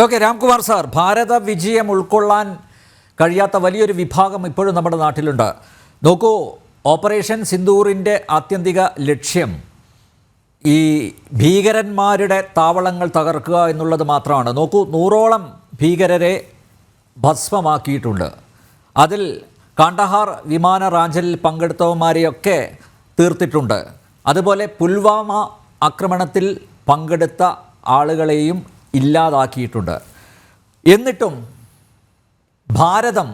Okay, Ramkumar sir, ഭാരത വിജയം ഉൾക്കൊള്ളാൻ കഴിയാത്ത വലിയൊരു വിഭാഗം ഇപ്പോഴും നമ്മുടെ നാട്ടിലുണ്ട്. നോക്കൂ, ഓപ്പറേഷൻ സിന്ദൂറിൻ്റെ ആത്യന്തിക ലക്ഷ്യം ഈ ഭീകരന്മാരുടെ താവളങ്ങൾ തകർക്കുക എന്നുള്ളത് മാത്രമാണ്. നോക്കൂ, 100ഓളം ഭീകരരെ ഭസ്മമാക്കിയിട്ടുണ്ട്. അതിൽ കാണ്ഡഹാർ വിമാന റാഞ്ചലിൽ പങ്കെടുത്തവന്മാരെയൊക്കെ തീർത്തിട്ടുണ്ട്. അതുപോലെ പുൽവാമ ആക്രമണത്തിൽ പങ്കെടുത്ത ആളുകളെയും ഇല്ലാതാക്കിയിട്ടുണ്ട്. എന്നിട്ടും ഭാരതം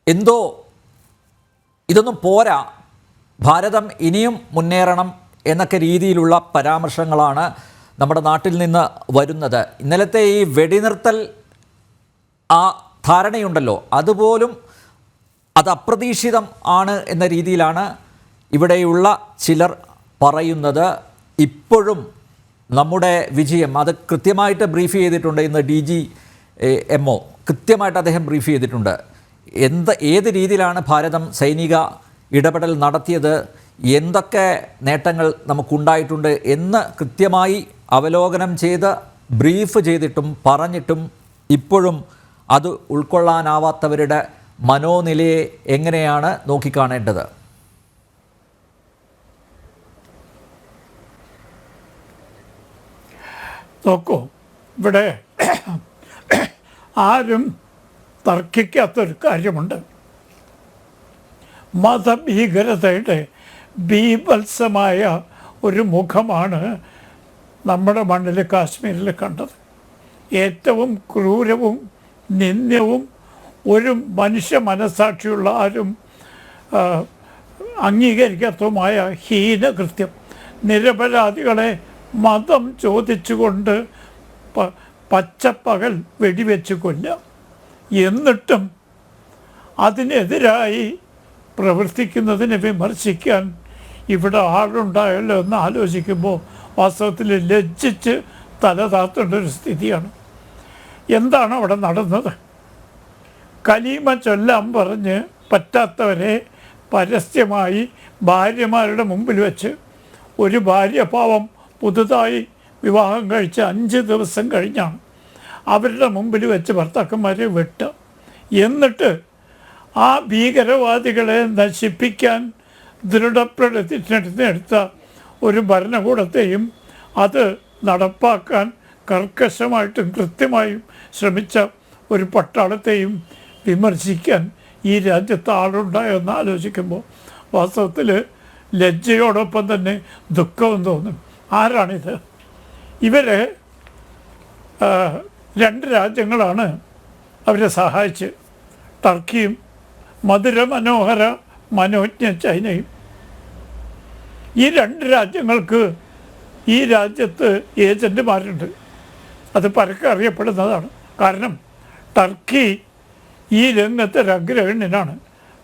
എന്തോ ഇതൊന്നും പോരാ, ഭാരതം ഇനിയും മുന്നേറണം എന്നൊക്കെ രീതിയിലുള്ള പരാമർശങ്ങളാണ് നമ്മുടെ നാട്ടിൽ നിന്ന് വരുന്നത്. ഇന്നലത്തെ ഈ വെടിനിർത്തൽ ആ ധാരണയുണ്ടല്ലോ, അതുപോലും അത് അപ്രതീക്ഷിതം ആണ് എന്ന രീതിയിലാണ് ഇവിടെയുള്ള ചിലർ പറയുന്നത്. ഇപ്പോഴും നമ്മുടെ വിജയം അത് കൃത്യമായിട്ട് ബ്രീഫ് ചെയ്തിട്ടുണ്ട്. ഇന്ന് DGMO കൃത്യമായിട്ട് അദ്ദേഹം ബ്രീഫ് ചെയ്തിട്ടുണ്ട്. ഏത് രീതിയിലാണ് ഭാരതം സൈനിക ഇടപെടൽ നടത്തിയത്, എന്തൊക്കെ നേട്ടങ്ങൾ നമുക്കുണ്ടായിട്ടുണ്ട് എന്ന് കൃത്യമായി അവലോകനം ചെയ്ത് ബ്രീഫ് ചെയ്തിട്ടും പറഞ്ഞിട്ടും ഇപ്പോഴും അത് ഉൾക്കൊള്ളാനാവാത്തവരുടെ മനോനിലയെ എങ്ങനെയാണ് നോക്കിക്കാണേണ്ടത്? നോക്കൂ, ഇവിടെ ആരും തർക്കിക്കാത്തൊരു കാര്യമുണ്ട്. മതഭീകരതയുടെ ബീഭത്സമായ ഒരു മുഖമാണ് നമ്മുടെ മണ്ണിൽ കാശ്മീരിൽ കണ്ടത്. ഏറ്റവും ക്രൂരവും നിന്ദ്യവും ഒരു മനുഷ്യ മനസ്സാക്ഷിയുള്ള ആരും അംഗീകരിക്കാത്തതുമായ ഹീനകൃത്യം. നിരപരാധികളെ മതം ചോദിച്ചുകൊണ്ട് പച്ചപ്പകൽ വെടിവെച്ച് കൊല്ലാം. എന്നിട്ടും അതിനെതിരായി പ്രവർത്തിക്കുന്നതിനെ വിമർശിക്കാൻ ഇവിടെ ആളുണ്ടായല്ലോ എന്ന് ആലോചിക്കുമ്പോൾ വാസ്തവത്തിൽ ലജ്ജിച്ച് തല താത്തേണ്ട ഒരു സ്ഥിതിയാണ്. എന്താണ് അവിടെ നടന്നത്? കലീമ ചൊല്ലാൻ പറഞ്ഞ് പറ്റാത്തവരെ പരസ്യമായി ഭാര്യമാരുടെ മുമ്പിൽ വെച്ച്, ഒരു ഭാര്യ പാവം പുതുതായി വിവാഹം കഴിച്ച് 5 ദിവസം കഴിഞ്ഞാണ് അവരുടെ മുമ്പിൽ വെച്ച് ഭർത്താക്കന്മാരെ വെട്ടുക. എന്നിട്ട് ആ ഭീകരവാദികളെ നശിപ്പിക്കാൻ ദൃഢപ്രതിജ്ഞയെടുത്ത ഒരു ഭരണകൂടത്തെയും അത് നടപ്പാക്കാൻ കർക്കശമായിട്ടും കൃത്യമായും ശ്രമിച്ച ഒരു പട്ടാളത്തെയും വിമർശിക്കാൻ ഈ രാജ്യത്ത് ആളുണ്ടായെന്ന് ആലോചിക്കുമ്പോൾ വാസ്തവത്തിൽ ലജ്ജയോടൊപ്പം തന്നെ ദുഃഖവും തോന്നും. ആരാണിത്? ഇവരെ 2 രാജ്യങ്ങളാണ് അവരെ സഹായിച്ച്, ടർക്കിയും മധുരമനോഹര മനോജ്ഞ ചൈനയും. ഈ 2 രാജ്യങ്ങൾക്ക് ഈ രാജ്യത്ത് ഏജൻറ്റുമാരുണ്ട്. അത് പരക്കെ അറിയപ്പെടുന്നതാണ്. കാരണം ടർക്കി ഈ രംഗത്തെ അഗ്രഗണ്യനാണ്.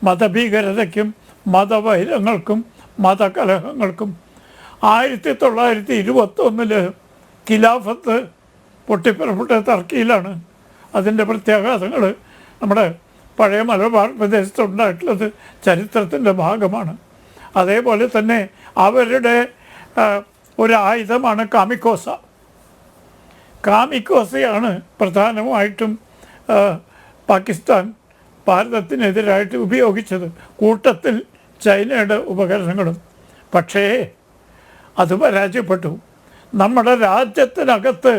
മതഭീകരതയ്ക്കും മതവൈരങ്ങൾക്കും മതകലഹങ്ങൾക്കും 1921 ഖിലാഫത്ത് പൊട്ടിപ്പുറപ്പെട്ട ടർക്കിയിലാണ്. അതിൻ്റെ പ്രത്യാഘാതങ്ങൾ നമ്മുടെ പഴയ മലബാർ പ്രദേശത്തുണ്ടായിട്ടുള്ളത് ചരിത്രത്തിൻ്റെ ഭാഗമാണ്. അതേപോലെ തന്നെ അവരുടെ ഒരു ആയുധമാണ് കാമിക്കോസയാണ് പ്രധാനമായിട്ടും പാകിസ്ഥാൻ ഭാരതത്തിനെതിരായിട്ട് ഉപയോഗിച്ചത്, കൂട്ടത്തിൽ ചൈനയുടെ ഉപകരണങ്ങളും. പക്ഷേ അത് പരാജയപ്പെട്ടു. നമ്മുടെ രാജ്യത്തിനകത്ത്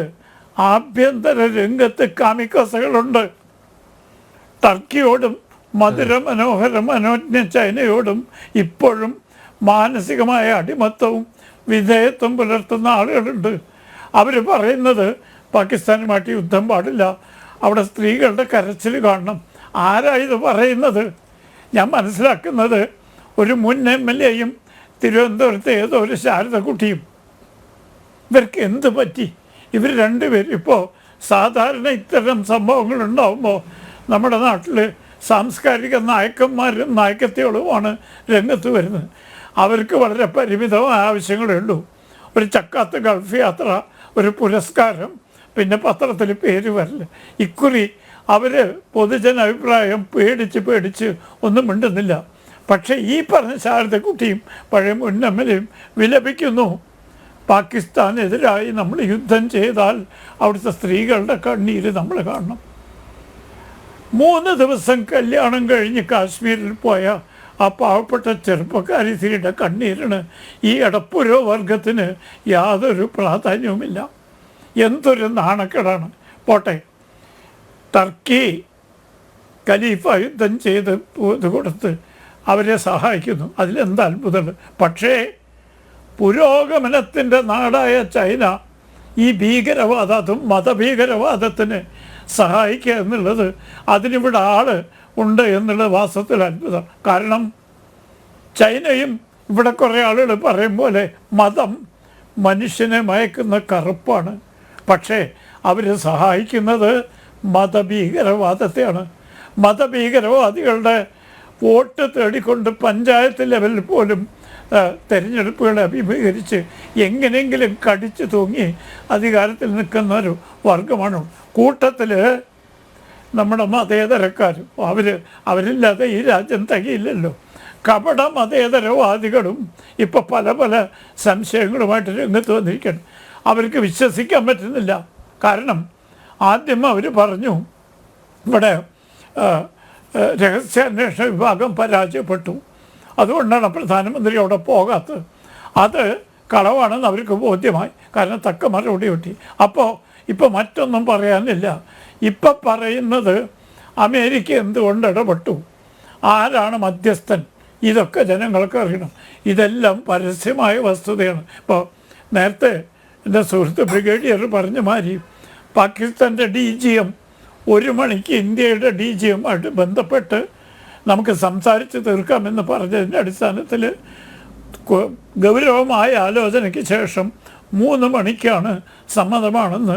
ആഭ്യന്തര രംഗത്ത് കാമിക്കോസകളുണ്ട്. ടർക്കിയോടും മധുരമനോഹര മനോജ്ഞ ചൈനയോടും ഇപ്പോഴും മാനസികമായ അടിമത്തവും വിധേയത്വം പുലർത്തുന്ന ആളുകളുണ്ട്. അവർ പറയുന്നത് പാകിസ്ഥാനുമായിട്ട് യുദ്ധം പാടില്ല, അവിടെ സ്ത്രീകളുടെ കരച്ചിൽ കാണണം. ആരായത് പറയുന്നത്? ഞാൻ മനസ്സിലാക്കുന്നത് ഒരു മുൻ MLA-യും തിരുവനന്തപുരത്തെ ഏതോ ഒരു ശാരദക്കുട്ടിയും. ഇവർക്ക് എന്ത് പറ്റി? ഇവർ 2 പേരും ഇപ്പോൾ സാധാരണ ഇത്തരം സംഭവങ്ങളുണ്ടാകുമ്പോൾ നമ്മുടെ നാട്ടിൽ സാംസ്കാരിക നായകന്മാരും നായകത്തികളുമാണ് രംഗത്ത് വരുന്നത്. അവർക്ക് വളരെ പരിമിതമായ ആവശ്യങ്ങളേ ഉള്ളൂ. ഒരു ചക്കാത്ത ഗൾഫ് യാത്ര, ഒരു പുരസ്കാരം, പിന്നെ പത്രത്തിൽ പേര് വരില്ല. ഇക്കുറി അവർ പൊതുജനാഭിപ്രായം പേടിച്ച് ഒന്നും മിണ്ടുന്നില്ല. പക്ഷേ ഈ പറഞ്ഞ ശാരദക്കുട്ടിയും പഴയ മുൻ MLA-യും വിലപിക്കുന്നു. പാകിസ്ഥാനെതിരായി നമ്മൾ യുദ്ധം ചെയ്താൽ അവിടുത്തെ സ്ത്രീകളുടെ കണ്ണീര് നമ്മൾ കാണണം. 3 ദിവസം കല്യാണം കഴിഞ്ഞ് കാശ്മീരിൽ പോയ ആ പാവപ്പെട്ട ചെറുപ്പക്കാരി സ്ത്രീയുടെ കണ്ണീരിന് ഈ എടപ്പുരോ വർഗത്തിന് യാതൊരു പ്രാധാന്യവുമില്ല. എന്തൊരു നാണക്കേടാണ്. പോട്ടെ, ടർക്കി ഖലീഫ യുദ്ധം ചെയ്ത് കൊടുത്ത് അവരെ സഹായിക്കുന്നു, അതിലെന്ത് അത്ഭുതമുണ്ട്. പക്ഷേ പുരോഗമനത്തിൻ്റെ നാടായ ചൈന ഈ അതും മതഭീകരവാദത്തിന് സഹായിക്കുക എന്നുള്ളത്, അതിനിവിടെ ആള് ഉണ്ട് എന്നുള്ള വാസ്തവത്തിൽ അത്ഭുതം. കാരണം ചൈനയും ഇവിടെ കുറേ ആളുകൾ പറയും പോലെ മതം മനുഷ്യനെ മയക്കുന്ന കറുപ്പാണ്. പക്ഷേ അവർ സഹായിക്കുന്നത് മതഭീകരവാദത്തെയാണ്. മതഭീകരവാദികളുടെ വോട്ട് തേടിക്കൊണ്ട് പഞ്ചായത്ത് ലെവലിൽ പോലും തെരഞ്ഞെടുപ്പുകളെ അഭിമുഖീകരിച്ച് എങ്ങനെയെങ്കിലും കടിച്ചു തൂങ്ങി അധികാരത്തിൽ നിൽക്കുന്ന ഒരു വർഗമാണ്. കൂട്ടത്തിൽ നമ്മുടെ മതേതരക്കാരും അവരില്ലാതെ ഈ രാജ്യം തികയില്ലല്ലോ. കപട മതേതരവാദികളും ഇപ്പോൾ പല പല സംശയങ്ങളുമായിട്ട് രംഗത്ത് വന്നിരിക്കണം. അവർക്ക് വിശ്വസിക്കാൻ പറ്റുന്നില്ല. കാരണം ആദ്യം അവർ പറഞ്ഞു ഇവിടെ രഹസ്യാന്വേഷണ വിഭാഗം പരാജയപ്പെട്ടു, അതുകൊണ്ടാണ് പ്രധാനമന്ത്രി അവിടെ പോകാത്തത്. അത് കളവാണെന്ന് അവർക്ക് ബോധ്യമായി. കാരണം തക്ക മറുപടി കിട്ടി. ഇപ്പോൾ മറ്റൊന്നും പറയാനില്ല. ഇപ്പം പറയുന്നത് അമേരിക്ക എന്തുകൊണ്ട് ഇടപെട്ടു, ആരാണ് മധ്യസ്ഥൻ, ഇതൊക്കെ ജനങ്ങൾക്ക് അറിയണം. ഇതെല്ലാം പരസ്യമായ വസ്തുതയാണ്. ഇപ്പോൾ നേരത്തെ എൻ്റെ സുഹൃത്ത് ബ്രിഗേഡിയർ പറഞ്ഞ മാതിരി പാകിസ്ഥാൻ്റെ DGM 1 മണിക്ക് ഇന്ത്യയുടെ DGM ആയിട്ട് ബന്ധപ്പെട്ട് നമുക്ക് സംസാരിച്ച് തീർക്കാമെന്ന് പറഞ്ഞതിൻ്റെ അടിസ്ഥാനത്തിൽ ഗൗരവമായ ആലോചനയ്ക്ക് ശേഷം 3 മണിക്കാണ് സമ്മതമാണെന്ന്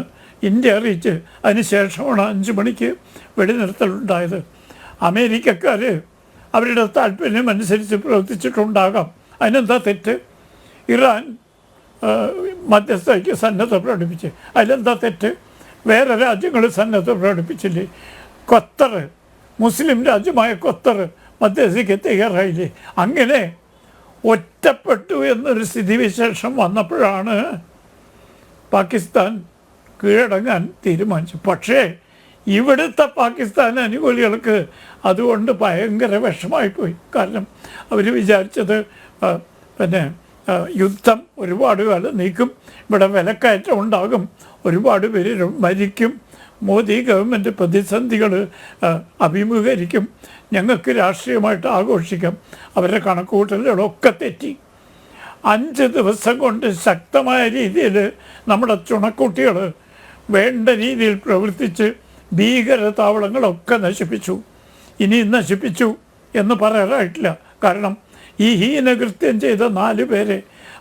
ഇന്ത്യ അറിയിച്ച് അതിനുശേഷമാണ് 5 മണിക്ക് വെടിനിർത്തലുണ്ടായത്. അമേരിക്കക്കാർ അവരുടെ താല്പര്യം അനുസരിച്ച് പ്രവർത്തിച്ചിട്ടുണ്ടാകാം. അതിനെന്താ തെറ്റ്? ഇറാൻ മധ്യസ്ഥയ്ക്ക് സന്നദ്ധ പ്രകടിപ്പിച്ച്, അതിലെന്താ തെറ്റ്? വേറെ രാജ്യങ്ങൾ സന്നദ്ധ പ്രകടിപ്പിച്ചില്ലേ? ഖത്തർ, മുസ്ലിം രാജ്യമായ ഖത്തർ മധ്യസ്ഥയ്ക്ക് തയ്യാറായില്ലേ? അങ്ങനെ ഒറ്റപ്പെട്ടു എന്നൊരു സ്ഥിതിവിശേഷം വന്നപ്പോഴാണ് പാകിസ്ഥാൻ കീഴടങ്ങാൻ തീരുമാനിച്ചു. പക്ഷേ ഇവിടുത്തെ പാകിസ്ഥാൻ അനുകൂലികൾക്ക് അതുകൊണ്ട് ഭയങ്കര വിഷമായിപ്പോയി. കാരണം അവർ വിചാരിച്ചത് യുദ്ധം ഒരുപാട് കാലം നീക്കും, ഇവിടെ വിലക്കയറ്റം ഉണ്ടാകും, ഒരുപാട് പേര് മരിക്കും, മോദി ഗവൺമെൻറ് പ്രതിസന്ധികൾ അഭിമുഖീകരിക്കും, ഞങ്ങൾക്ക് രാഷ്ട്രീയമായിട്ട് ആഘോഷിക്കാം. അവരുടെ കണക്കുകൂട്ടലുകളൊക്കെ തെറ്റി. 5 ദിവസം കൊണ്ട് ശക്തമായ രീതിയിൽ നമ്മുടെ ചുണക്കുട്ടികൾ വേണ്ട രീതിയിൽ പ്രവർത്തിച്ച് ഭീകര താവളങ്ങളൊക്കെ നശിപ്പിച്ചു. ഇനി നശിപ്പിച്ചു എന്ന് പറയാറായിട്ടില്ല. കാരണം ഈ ഹീനകൃത്യം ചെയ്ത 4 പേരെ,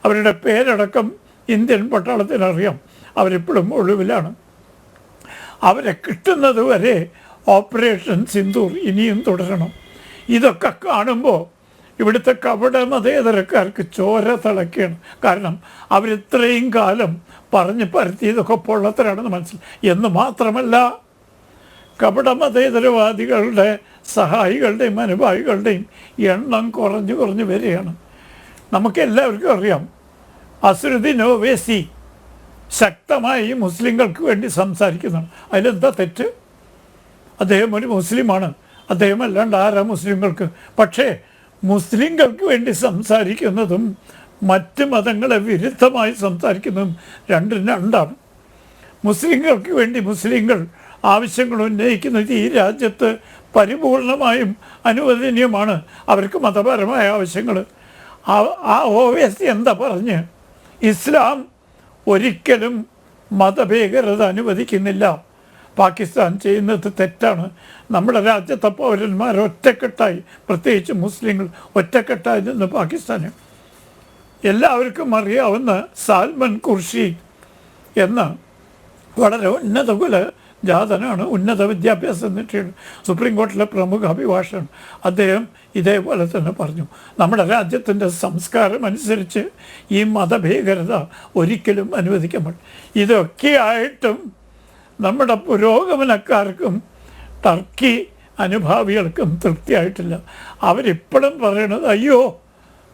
അവരുടെ പേരടക്കം ഇന്ത്യൻ പട്ടാളത്തിനറിയാം. അവരിപ്പോഴും ഒഴിവിലാണ്. അവരെ കിട്ടുന്നത് വരെ ഓപ്പറേഷൻ സിന്ദൂർ ഇനിയും തുടരണം. ഇതൊക്കെ കാണുമ്പോൾ ഇവിടുത്തെ കപട മതേതരക്കാർക്ക് ചോര തിളക്കുകയാണ്. കാരണം അവരിത്രയും കാലം പറഞ്ഞ് പരത്തിയതൊക്കെ പൊള്ളത്തരാണെന്ന് മനസ്സിലായി. എന്ന് മാത്രമല്ല, കപട മതേതരവാദികളുടെ സഹായികളുടെയും അനുഭാവികളുടെയും എണ്ണം കുറഞ്ഞു വരികയാണ്. നമുക്കെല്ലാവർക്കും അറിയാം, അസ്രുദ്ദീൻ ഒവൈസി ശക്തമായി മുസ്ലിങ്ങൾക്ക് വേണ്ടി സംസാരിക്കുന്നതാണ്. അതിലെന്താ തെറ്റ്? അദ്ദേഹം ഒരു മുസ്ലിമാണ്. അദ്ദേഹം അല്ലാണ്ട് ആരാ മുസ്ലിങ്ങൾക്ക്? പക്ഷേ മുസ്ലിങ്ങൾക്ക് വേണ്ടി സംസാരിക്കുന്നതും മറ്റ് മതങ്ങളെ വിരുദ്ധമായി സംസാരിക്കുന്നതും രണ്ടാണ്. മുസ്ലിങ്ങൾക്ക് വേണ്ടി മുസ്ലിങ്ങൾ ആവശ്യങ്ങൾ ഉന്നയിക്കുന്നത് ഈ രാജ്യത്ത് പരിപൂർണമായും അനുവദനീയമാണ്. അവർക്ക് മതപരമായ ആവശ്യങ്ങൾ. ആ ഒവൈസി എന്താ പറഞ്ഞ്? ഇസ്ലാം ഒരിക്കലും മതഭീകരത അനുവദിക്കുന്നില്ല, പാകിസ്ഥാൻ ചെയ്യുന്നത് തെറ്റാണ്. നമ്മുടെ രാജ്യത്തെ പൗരന്മാർ ഒറ്റക്കെട്ടായി, പ്രത്യേകിച്ച് മുസ്ലിങ്ങൾ ഒറ്റക്കെട്ടായി നിന്ന് പാകിസ്ഥാന്. എല്ലാവർക്കും അറിയാവുന്ന സാൽമൻ ഖുർഷീദ് എന്ന വളരെ ഉന്നത ജാതനാണ്, ഉന്നത വിദ്യാഭ്യാസം നേടിയാണ്, സുപ്രീം കോടതിയിലെ പ്രമുഖ അഭിഭാഷകൻ. അദ്ദേഹം ഇതേപോലെ തന്നെ പറഞ്ഞു, നമ്മുടെ രാജ്യത്തിൻ്റെ സംസ്കാരം അനുസരിച്ച് ഈ മതഭീകരത ഒരിക്കലും അനുവദിക്കാൻ പാടില്ല. ഇതൊക്കെയായിട്ടും നമ്മുടെ പുരോഗമനക്കാർക്കും ടർക്കി അനുഭാവികൾക്കും തൃപ്തിയായിട്ടില്ല. അവരിപ്പോഴും പറയണത്, അയ്യോ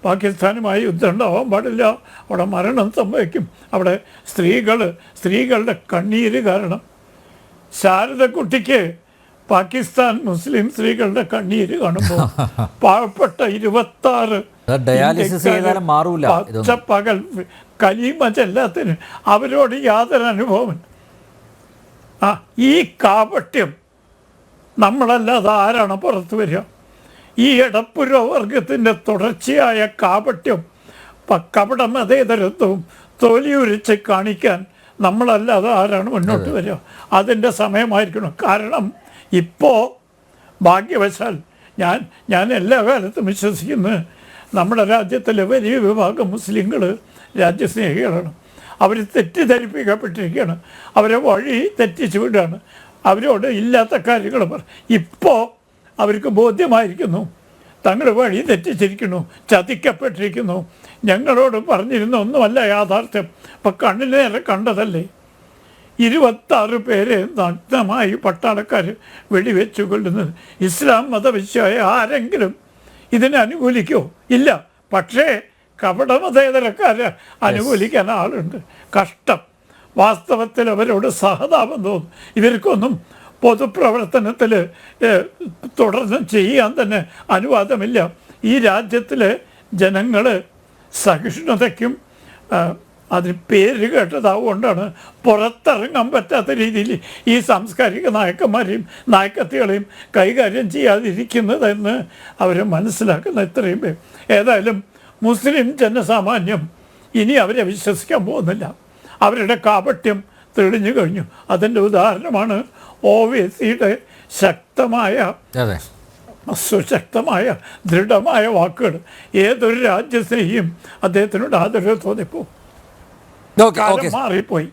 പാകിസ്ഥാനുമായി യുദ്ധം ഉണ്ടാവാൻ പാടില്ല, അവിടെ മരണം സംഭവിക്കും, അവിടെ സ്ത്രീകളുടെ കണ്ണീര് കാരണം. ശാരദക്കുട്ടിക്ക് പാകിസ്ഥാൻ മുസ്ലിം സ്ത്രീകളുടെ കണ്ണീര് കാണുമ്പോൾ പാവപ്പെട്ട 26 ഡയാലിസിസ് ചെയ്താലും മാറൂല. പച്ചപ്പകൽ കലീമ ചെല്ലാത്തിന് അവരോട് യാതൊരു അനുഭവം. ഈ കാപട്യം നമ്മളല്ലാതെ ആരാണ് പുറത്തു വരിക? ഈ ഇടപ്പുരവർഗത്തിൻ്റെ തുടർച്ചയായ കാപട്യം, കപട മതേതരത്വവും തൊലിയുരിച്ച് കാണിക്കാൻ നമ്മളല്ലാതെ ആരാണ് മുന്നോട്ട് വരിക? അതിൻ്റെ സമയമായിരിക്കണം. കാരണം ഇപ്പോൾ ഭാഗ്യവശാൽ ഞാൻ എല്ലാ കാലത്തും വിശ്വസിക്കുന്നത് നമ്മുടെ രാജ്യത്തിലെ വലിയ വിഭാഗം മുസ്ലിങ്ങൾ രാജ്യസ്നേഹികളാണ്. അവർ തെറ്റിദ്ധരിപ്പിക്കപ്പെട്ടിരിക്കുകയാണ്, അവരെ വഴി തെറ്റിച്ചു വിടുകയാണ്, അവരോട് ഇല്ലാത്ത കാര്യങ്ങൾ ഇപ്പോൾ അവർക്ക് ബോധ്യമായിരിക്കുന്നു, തങ്ങൾ വഴി തെറ്റിച്ചിരിക്കുന്നു, ചതിക്കപ്പെട്ടിരിക്കുന്നു. ഞങ്ങളോട് പറഞ്ഞിരുന്ന ഒന്നുമല്ല യാഥാർത്ഥ്യം, ഇപ്പം കണ്ണിന് നേരെ കണ്ടതല്ലേ. 26 പേരെ നഗ്നമായി പട്ടാളക്കാർ വെടിവെച്ചു കൊല്ലുന്നത്. ഇസ്ലാം മതവിശ്വായ ആരെങ്കിലും ഇതിനെ അനുകൂലിക്കുമോ? ഇല്ല. പക്ഷേ കപടമതേതരക്കാരെ അനുകൂലിക്കാൻ ആളുണ്ട്. കഷ്ടം. വാസ്തവത്തിൽ അവരോട് സഹതാപം തോന്നും. ഇവർക്കൊന്നും പൊതുപ്രവർത്തനത്തിൽ തുടർന്ന് ചെയ്യാൻ തന്നെ അനുവാദമില്ല. ഈ രാജ്യത്തിലെ ജനങ്ങൾ സഹിഷ്ണുതയ്ക്കും അതിന് പേര് കേട്ടതാവുകൊണ്ടാണ് പുറത്തിറങ്ങാൻ പറ്റാത്ത രീതിയിൽ ഈ സാംസ്കാരിക നായകന്മാരെയും നായകത്തികളെയും കൈകാര്യം ചെയ്യാതിരിക്കുന്നതെന്ന് അവർ മനസ്സിലാക്കുന്ന ഇത്രയും പേര്. ഏതായാലും മുസ്ലിം ജനസാമാന്യം ഇനി അവരെ വിശ്വസിക്കാൻ പോകുന്നില്ല. അവരുടെ കാപട്യം തെളിഞ്ഞു കഴിഞ്ഞു. അതിൻ്റെ ഉദാഹരണമാണ് ഓവൈസിയുടെ സുശക്തമായ ദൃഢമായ വാക്കുകൾ. ഏതൊരു രാജ്യസ്നേഹിയും അദ്ദേഹത്തിനോട് ആദരവ് തോന്നിപ്പോ. മാറിപ്പോയി.